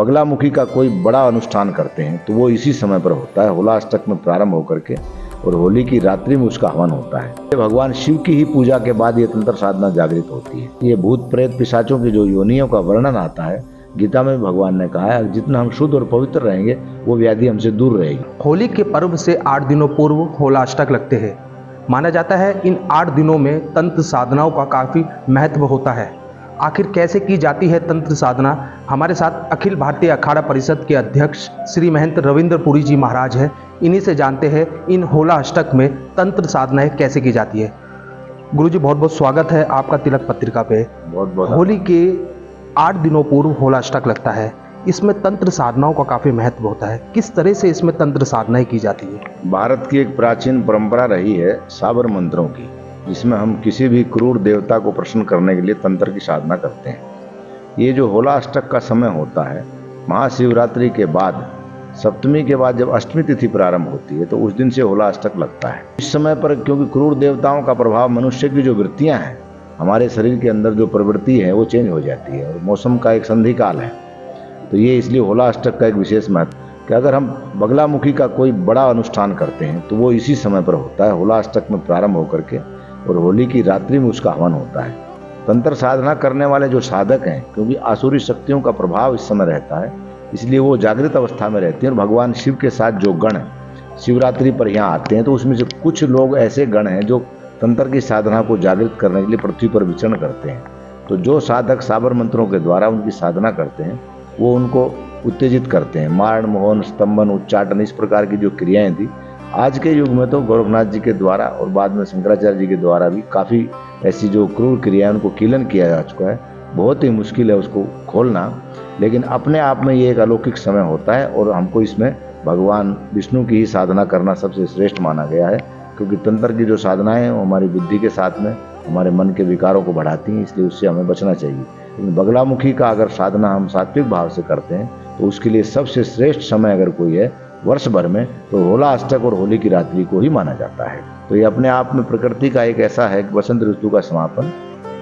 बगलामुखी का कोई बड़ा अनुष्ठान करते हैं तो वो इसी समय पर होता है, होला अष्टक में प्रारंभ होकर के और होली की रात्रि में उसका हवन होता है। भगवान शिव की ही पूजा के बाद ये तंत्र साधना जागृत होती है। ये भूत प्रेत पिशाचों की जो योनियों का वर्णन आता है, गीता में भगवान ने कहा है जितना हम शुद्ध और पवित्र रहेंगे वो व्याधि हमसे दूर रहेगी। होली के पर्व से 8 दिनों पूर्व होला अष्टक लगते हैं। माना जाता है इन 8 दिनों में तंत्र साधनाओं का काफ़ी महत्व होता है। आखिर कैसे की जाती है तंत्र साधना? हमारे साथ अखिल भारतीय अखाड़ा परिषद के अध्यक्ष श्री महंत रविंद्र पुरी जी महाराज हैं। इन्हीं से जानते हैं इन होला अष्टक में तंत्र साधनाएं कैसे की जाती है। गुरुजी बहुत बहुत स्वागत है आपका तिलक पत्रिका पे। बहुत बहुत होली के 8 दिनों पूर्व होला अष्टक लगता है। इसमें तंत्र साधनाओं का काफ़ी महत्व होता है। किस तरह से इसमें तंत्र साधनाएं की जाती है? भारत की एक प्राचीन परंपरा रही है साबर मंत्रों की, जिसमें हम किसी भी क्रूर देवता को प्रसन्न करने के लिए तंत्र की साधना करते हैं। ये जो होला अष्टक का समय होता है, महाशिवरात्रि के बाद सप्तमी के बाद जब अष्टमी तिथि प्रारंभ होती है तो उस दिन से होला अष्टक लगता है। इस समय पर क्योंकि क्रूर देवताओं का प्रभाव, मनुष्य की जो वृत्तियां हैं, हमारे शरीर के अंदर जो प्रवृत्ति है वो चेंज हो जाती है और मौसम का एक संधि काल है, तो ये इसलिए होला अष्टक का एक विशेष महत्व कि अगर हम बगलामुखी का कोई बड़ा अनुष्ठान करते हैं तो वो इसी समय पर होता है, होला अष्टक में प्रारंभ होकर के और होली की रात्रि में उसका हवन होता है। तंत्र साधना करने वाले जो साधक हैं, क्योंकि आसुरी शक्तियों का प्रभाव इस समय रहता है, इसलिए वो जागृत अवस्था में रहते हैं और भगवान शिव के साथ जो गण शिवरात्रि पर यहाँ आते हैं तो उसमें से कुछ लोग ऐसे गण हैं जो तंत्र की साधना को जागृत करने के लिए पृथ्वी पर विचरण करते हैं। तो जो साधक साबर मंत्रों के द्वारा उनकी साधना करते हैं वो उनको उत्तेजित करते हैं। मारण, मोहन, स्तंभन, उच्चाटन, इस प्रकार की जो क्रियाएं थी, आज के युग में तो गोरखनाथ जी के द्वारा और बाद में शंकराचार्य जी के द्वारा भी काफ़ी ऐसी जो क्रूर क्रियाएं उनको कीलन किया जा चुका है। बहुत ही मुश्किल है उसको खोलना, लेकिन अपने आप में ये एक अलौकिक समय होता है और हमको इसमें भगवान विष्णु की ही साधना करना सबसे श्रेष्ठ माना गया है, क्योंकि तंत्र की जो साधनाएं हैं वो हमारी बुद्धि के साथ में हमारे मन के विकारों को बढ़ाती हैं, इसलिए उससे हमें बचना चाहिए। लेकिन बगलामुखी का अगर साधना हम सात्विक भाव से करते हैं तो उसके लिए सबसे श्रेष्ठ समय अगर कोई है वर्ष भर में तो होला अष्टक और होली की रात्रि को ही माना जाता है। तो ये अपने आप में प्रकृति का एक ऐसा है कि बसंत ऋतु का समापन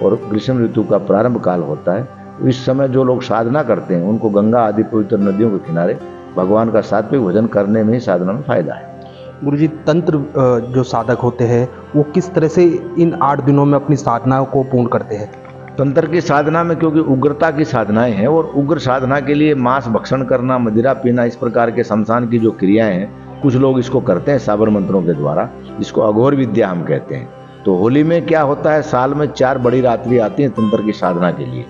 और ग्रीष्म ऋतु का प्रारंभ काल होता है। तो इस समय जो लोग साधना करते हैं उनको गंगा आदि पवित्र नदियों के किनारे भगवान का सात्विक भजन करने में ही साधना में फायदा है। गुरुजी, तंत्र जो साधक होते हैं वो किस तरह से इन 8 दिनों में अपनी साधनाओं को पूर्ण करते हैं? तंत्र की साधना में क्योंकि उग्रता की साधनाएं हैं और उग्र साधना के लिए मांस भक्षण करना, मदिरा पीना, इस प्रकार के शमशान की जो क्रियाएं हैं, कुछ लोग इसको करते हैं साबर मंत्रों के द्वारा, जिसको अघोर विद्या हम कहते हैं। तो होली में क्या होता है, साल में 4 बड़ी रात्रि आती हैं तंत्र की साधना के लिए।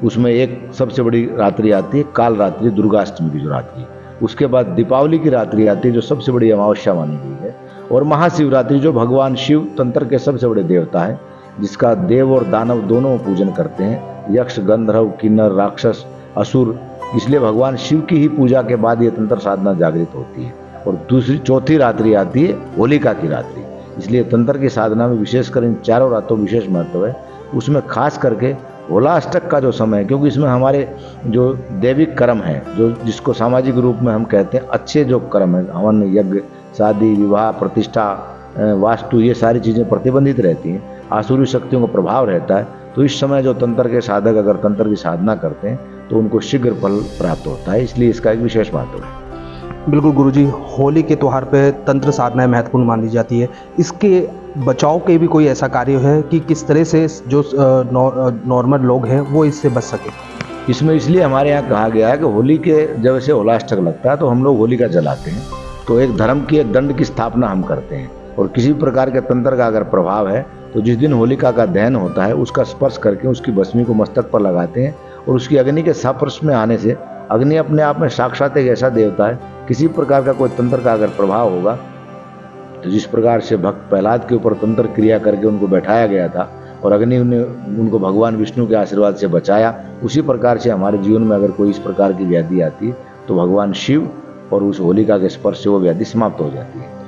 उसमें एक सबसे बड़ी रात्रि आती है काल रात्रि, दुर्गाष्टमी की जो रात्रि, उसके बाद दीपावली की रात्रि आती है जो सबसे बड़ी अमावस्या मानी गई है, और महाशिवरात्रि जो भगवान शिव तंत्र के सबसे बड़े देवता है, जिसका देव और दानव दोनों पूजन करते हैं, यक्ष, गंधर्व, किन्नर, राक्षस, असुर, इसलिए भगवान शिव की ही पूजा के बाद ये तंत्र साधना जागृत होती है। और चौथी रात्रि आती है होलिका की रात्रि, इसलिए तंत्र की साधना में विशेषकर इन 4 रातों विशेष महत्व है। उसमें खास करके होला अष्टक का जो समय है, क्योंकि इसमें हमारे जो दैविक कर्म है, जो जिसको सामाजिक रूप में हम कहते हैं अच्छे जो कर्म है, हवन, यज्ञ, शादी, विवाह, प्रतिष्ठा, वास्तु, ये सारी चीज़ें प्रतिबंधित रहती हैं, आसुरी शक्तियों का प्रभाव रहता है। तो इस समय जो तंत्र के साधक अगर तंत्र की साधना करते हैं तो उनको शीघ्र फल प्राप्त होता है, इसलिए इसका एक विशेष महत्व है। बिल्कुल गुरुजी, होली के त्यौहार पे तंत्र साधनाएं महत्वपूर्ण मानी जाती है। इसके बचाव के भी कोई ऐसा कार्य है कि किस तरह से जो नॉर्मल लोग हैं वो इससे बच सके? इसमें इसलिए हमारे यहाँ कहा गया है कि होली के जब से होला अष्टक लगता है तो हम लोग होलिका जलाते हैं, तो एक धर्म की, एक दंड की स्थापना हम करते हैं। और किसी प्रकार के तंत्र का अगर प्रभाव है तो जिस दिन होलिका का दहन होता है उसका स्पर्श करके उसकी भस्मी को मस्तक पर लगाते हैं, और उसकी अग्नि के संपर्श में आने से, अग्नि अपने आप में साक्षात एक ऐसा देवता है, किसी प्रकार का कोई तंत्र का अगर प्रभाव होगा तो जिस प्रकार से भक्त प्रहलाद के ऊपर तंत्र क्रिया करके उनको बैठाया गया था और अग्नि ने उनको भगवान विष्णु के आशीर्वाद से बचाया, उसी प्रकार से हमारे जीवन में अगर कोई इस प्रकार की व्याधि आती है तो भगवान शिव और उस होलिका के स्पर्श से वो व्याधि समाप्त हो जाती है।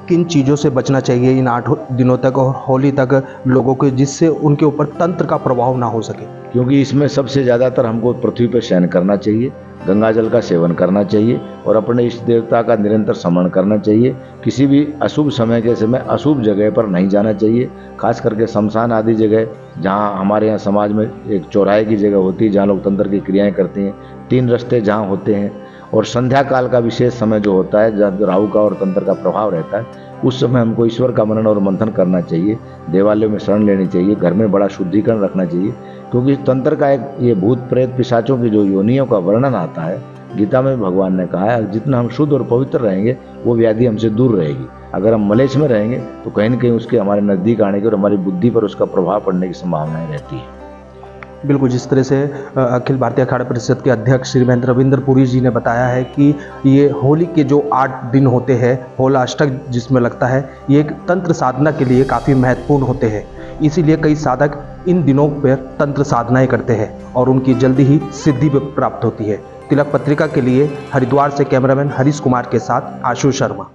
किन चीज़ों से बचना चाहिए इन 8 दिनों तक और होली तक लोगों को, जिससे उनके ऊपर तंत्र का प्रभाव ना हो सके? क्योंकि इसमें सबसे ज़्यादातर हमको पृथ्वी पर शयन करना चाहिए, गंगा जल का सेवन करना चाहिए और अपने इष्ट देवता का निरंतर स्मरण करना चाहिए। किसी भी अशुभ समय के समय अशुभ जगह पर नहीं जाना चाहिए, खास करके शमशान आदि जगह, जहाँ हमारे यहाँ समाज में एक चौराहे की जगह होती है जहाँ लोग तंत्र की क्रियाएं करते हैं, 3 रास्ते जहाँ होते हैं, और संध्या काल का विशेष समय जो होता है जहाँ राहु का और तंत्र का प्रभाव रहता है, उस समय हमको ईश्वर का मनन और मंथन करना चाहिए, देवालयों में शरण लेनी चाहिए, घर में बड़ा शुद्धिकरण रखना चाहिए। क्योंकि तंत्र का एक ये भूत प्रेत पिशाचों की जो योनियों का वर्णन आता है, गीता में भगवान ने कहा है जितना हम शुद्ध और पवित्र रहेंगे वो व्याधि हमसे दूर रहेगी। अगर हम मलेच्छ में रहेंगे तो कहीं न कहीं उसके हमारे नज़दीक आने की और हमारी बुद्धि पर उसका प्रभाव पड़ने की संभावनाएं रहती है। बिल्कुल, जिस तरह से अखिल भारतीय अखाड़ा परिषद के अध्यक्ष श्री महेंद्र रविंद्र पुरी जी ने बताया है कि ये होली के जो 8 दिन होते हैं, होलाष्टक जिसमें लगता है, ये एक तंत्र साधना के लिए काफ़ी महत्वपूर्ण होते हैं। इसीलिए कई साधक इन दिनों पर तंत्र साधनाएं करते हैं और उनकी जल्दी ही सिद्धि प्राप्त होती है। तिलक पत्रिका के लिए हरिद्वार से कैमरामैन हरीश कुमार के साथ आशु शर्मा।